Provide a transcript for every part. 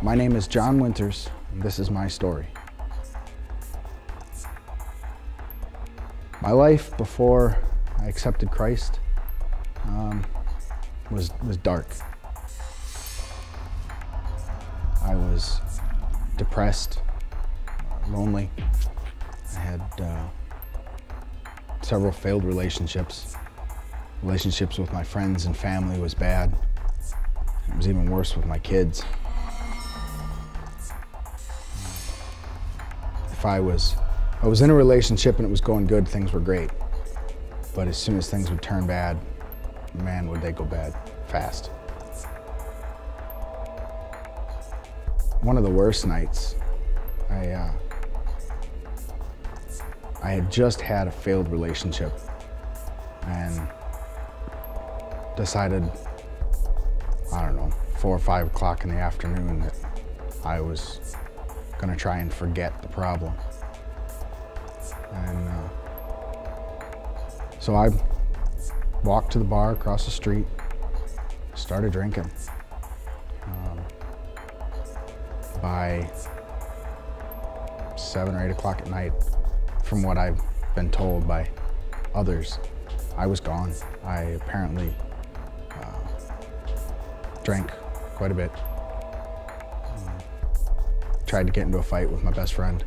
My name is John Winters, and this is my story. My life before I accepted Christ was dark. I was depressed, lonely. I had several failed relationships. Relationships with my friends and family was bad. It was even worse with my kids. I was in a relationship and it was going good, things were great. But as soon as things would turn bad, man, would they go bad fast. One of the worst nights, I had just had a failed relationship and decided, I don't know, 4 or 5 o'clock in the afternoon that I was gonna try and forget the problem. And so I walked to the bar across the street, started drinking. By 7 or 8 o'clock at night, from what I've been told by others, I was gone. I apparently drank quite a bit. Tried to get into a fight with my best friend.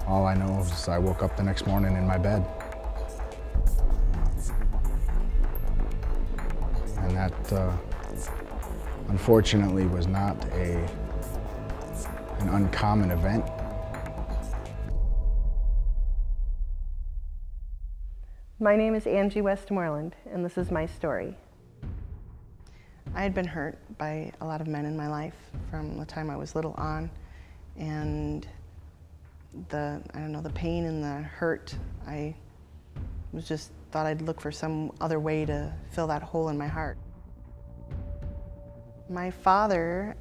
All I know is I woke up the next morning in my bed. And that, unfortunately, was not an uncommon event. My name is Angie Westmoreland, and this is my story. I had been hurt by a lot of men in my life from the time I was little on, and the pain and the hurt, I was just thought I'd look for some other way to fill that hole in my heart. My father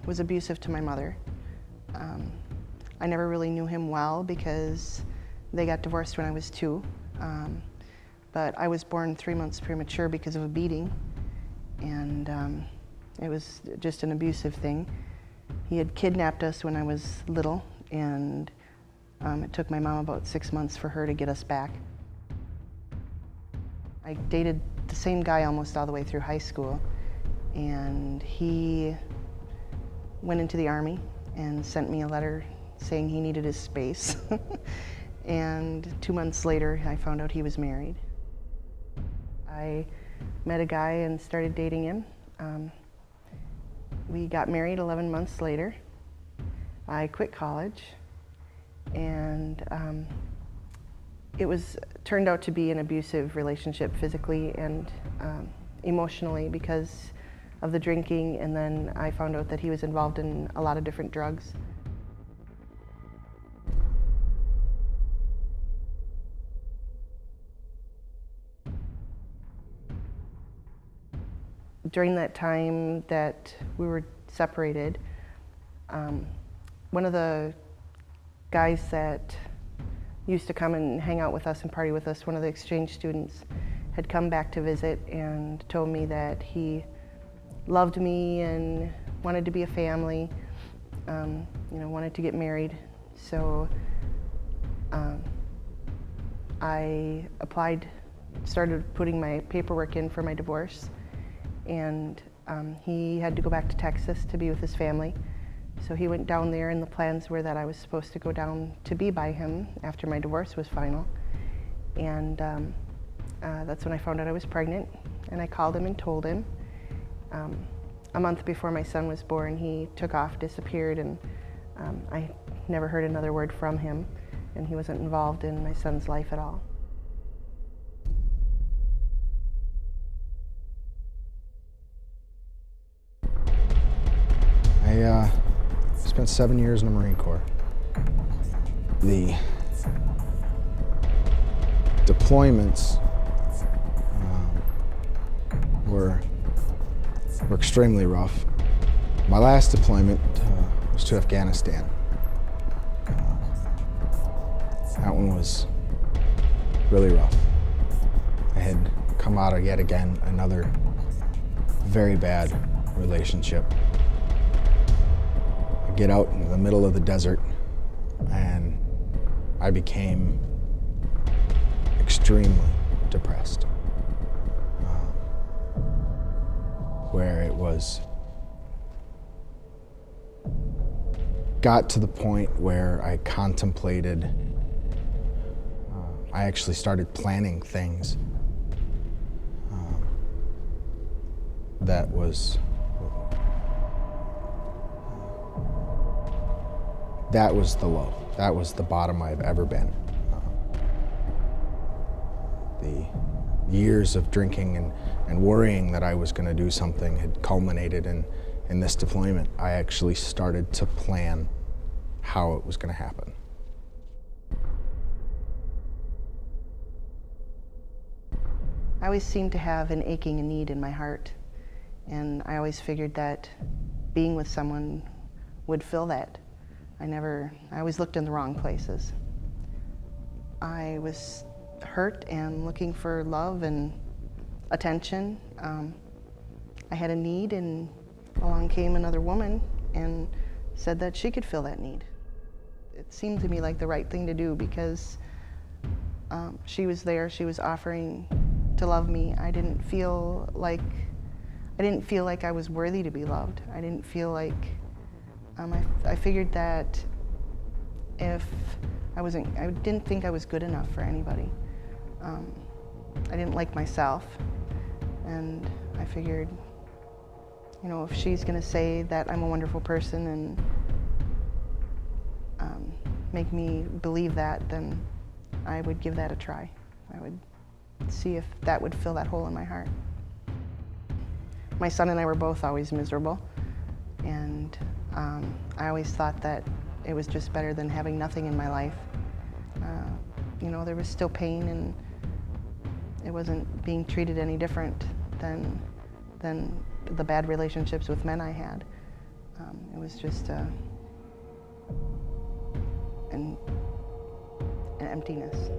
was abusive to my mother. I never really knew him well because they got divorced when I was 2. But I was born 3 months premature because of a beating, and it was just an abusive thing. He had kidnapped us when I was little, and it took my mom about 6 months for her to get us back. I dated the same guy almost all the way through high school, and he went into the Army and sent me a letter saying he needed his space. And 2 months later, I found out he was married. I met a guy and started dating him. We got married 11 months later. I quit college, and it turned out to be an abusive relationship physically and emotionally because of the drinking, and then I found out that he was involved in a lot of different drugs. During that time that we were separated, one of the guys that used to come and hang out with us and party with us, one of the exchange students, had come back to visit and told me that he loved me and wanted to be a family, wanted to get married. So I applied, started putting my paperwork in for my divorce, and he had to go back to Texas to be with his family. So he went down there, and the plans were that I was supposed to go down to be by him after my divorce was final. And that's when I found out I was pregnant, and I called him and told him. A month before my son was born, he took off, disappeared, and I never heard another word from him, and he wasn't involved in my son's life at all. I spent 7 years in the Marine Corps. The deployments were extremely rough. My last deployment was to Afghanistan. That one was really rough. I had come out of yet again another very bad relationship. I get out in the middle of the desert and I became extremely depressed. Where it got to the point where I contemplated, I actually started planning things that was the low. That was the bottom I've ever been. The years of drinking and worrying that I was going to do something had culminated in this deployment. I actually started to plan how it was going to happen. I always seemed to have an aching need in my heart, and I always figured that being with someone would fill that. I always looked in the wrong places. I was hurt and looking for love and attention. I had a need, and along came another woman and said that she could fill that need. It seemed to me like the right thing to do because she was there, she was offering to love me. I didn't feel like I was worthy to be loved. I didn't feel like, I figured that if I didn't think I was good enough for anybody. I didn't like myself, and I figured, you know, if she's gonna say that I'm a wonderful person and make me believe that, then I would give that a try. I would see if that would fill that hole in my heart. My son and I were both always miserable, and I always thought that it was just better than having nothing in my life. You know, there was still pain, and it wasn't being treated any different than the bad relationships with men I had. It was just an emptiness.